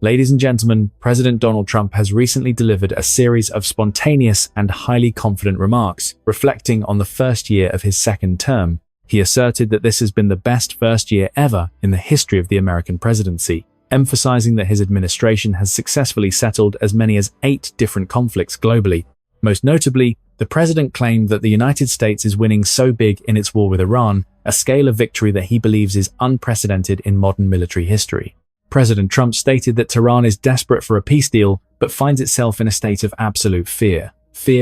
Ladies and gentlemen, President Donald Trump has recently delivered a series of spontaneous and highly confident remarks, reflecting on the first year of his second term. He asserted that this has been the best first year ever in the history of the American presidency, emphasizing that his administration has successfully settled as many as 8 different conflicts globally. Most notably, the president claimed that the United States is winning so big in its war with Iran, a scale of victory that he believes is unprecedented in modern military history. President Trump stated that Tehran is desperate for a peace deal, but finds itself in a state of absolute fear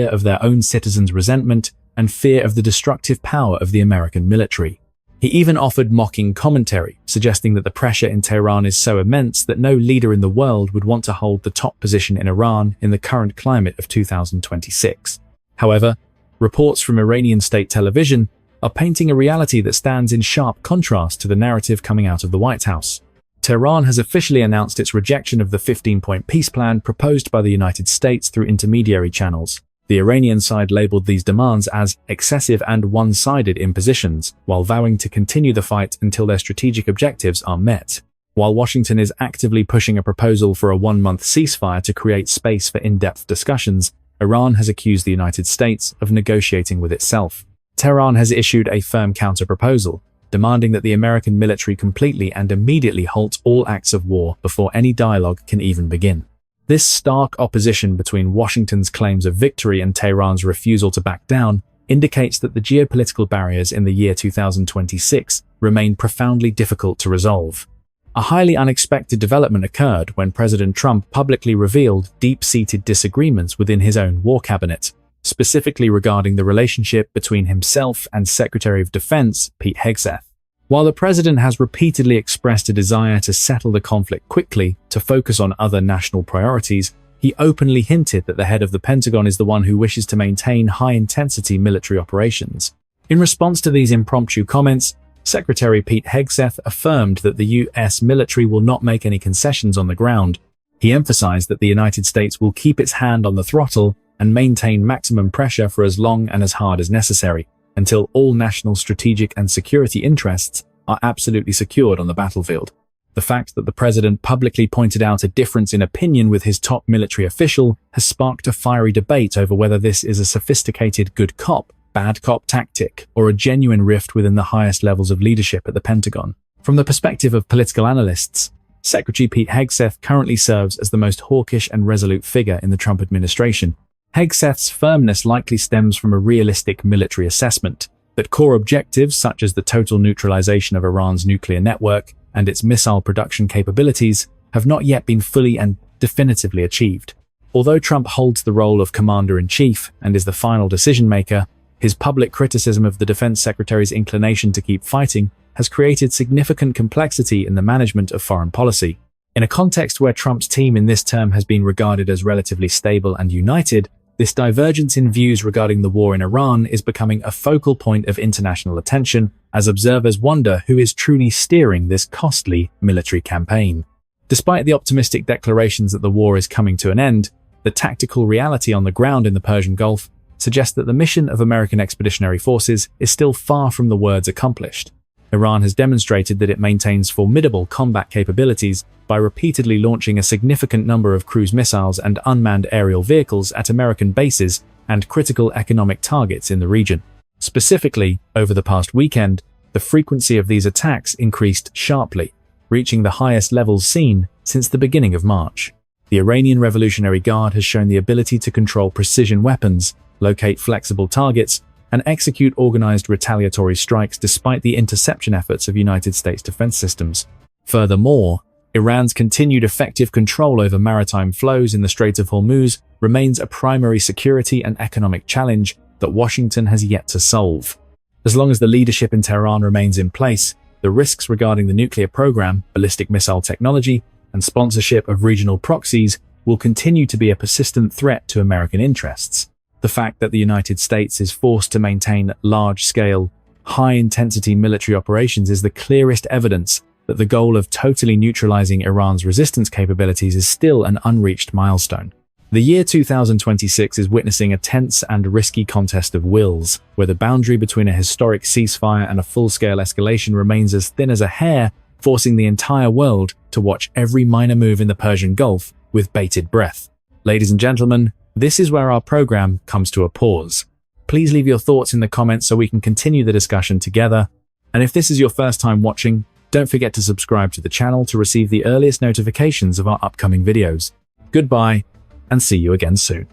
of their own citizens' resentment, and fear of the destructive power of the American military. He even offered mocking commentary, suggesting that the pressure in Tehran is so immense that no leader in the world would want to hold the top position in Iran in the current climate of 2026. However, reports from Iranian state television are painting a reality that stands in sharp contrast to the narrative coming out of the White House. Tehran has officially announced its rejection of the 15-point peace plan proposed by the United States through intermediary channels. The Iranian side labeled these demands as excessive and one-sided impositions, while vowing to continue the fight until their strategic objectives are met. While Washington is actively pushing a proposal for a 1-month ceasefire to create space for in-depth discussions, Iran has accused the United States of negotiating with itself. Tehran has issued a firm counter-proposal, demanding that the American military completely and immediately halt all acts of war before any dialogue can even begin. This stark opposition between Washington's claims of victory and Tehran's refusal to back down indicates that the geopolitical barriers in the year 2026 remain profoundly difficult to resolve. A highly unexpected development occurred when President Trump publicly revealed deep-seated disagreements within his own war cabinet, specifically regarding the relationship between himself and Secretary of Defense Pete Hegseth. While the president has repeatedly expressed a desire to settle the conflict quickly to focus on other national priorities, he openly hinted that the head of the Pentagon is the one who wishes to maintain high-intensity military operations. In response to these impromptu comments, Secretary Pete Hegseth affirmed that the U.S. military will not make any concessions on the ground. He emphasized that the United States will keep its hand on the throttle and maintain maximum pressure for as long and as hard as necessary, until all national strategic and security interests are absolutely secured on the battlefield. The fact that the president publicly pointed out a difference in opinion with his top military official has sparked a fiery debate over whether this is a sophisticated good cop, bad cop tactic, or a genuine rift within the highest levels of leadership at the Pentagon. From the perspective of political analysts, Secretary Pete Hegseth currently serves as the most hawkish and resolute figure in the Trump administration. Hegseth's firmness likely stems from a realistic military assessment that core objectives such as the total neutralization of Iran's nuclear network and its missile production capabilities have not yet been fully and definitively achieved. Although Trump holds the role of commander-in-chief and is the final decision-maker, his public criticism of the Defense Secretary's inclination to keep fighting has created significant complexity in the management of foreign policy. In a context where Trump's team in this term has been regarded as relatively stable and united, this divergence in views regarding the war in Iran is becoming a focal point of international attention as observers wonder who is truly steering this costly military campaign. Despite the optimistic declarations that the war is coming to an end, the tactical reality on the ground in the Persian Gulf suggests that the mission of American expeditionary forces is still far from the words accomplished. Iran has demonstrated that it maintains formidable combat capabilities by repeatedly launching a significant number of cruise missiles and unmanned aerial vehicles at American bases and critical economic targets in the region. Specifically, over the past weekend, the frequency of these attacks increased sharply, reaching the highest levels seen since the beginning of March. The Iranian Revolutionary Guard has shown the ability to control precision weapons, locate flexible targets, and execute organized retaliatory strikes despite the interception efforts of United States defense systems. Furthermore, Iran's continued effective control over maritime flows in the Strait of Hormuz remains a primary security and economic challenge that Washington has yet to solve. As long as the leadership in Tehran remains in place, the risks regarding the nuclear program, ballistic missile technology, and sponsorship of regional proxies will continue to be a persistent threat to American interests. The fact that the United States is forced to maintain large-scale, high-intensity military operations is the clearest evidence that the goal of totally neutralizing Iran's resistance capabilities is still an unreached milestone. The year 2026 is witnessing a tense and risky contest of wills, where the boundary between a historic ceasefire and a full-scale escalation remains as thin as a hair, forcing the entire world to watch every minor move in the Persian Gulf with bated breath. Ladies and gentlemen, this is where our program comes to a pause. Please leave your thoughts in the comments so we can continue the discussion together. And if this is your first time watching, don't forget to subscribe to the channel to receive the earliest notifications of our upcoming videos. Goodbye, and see you again soon.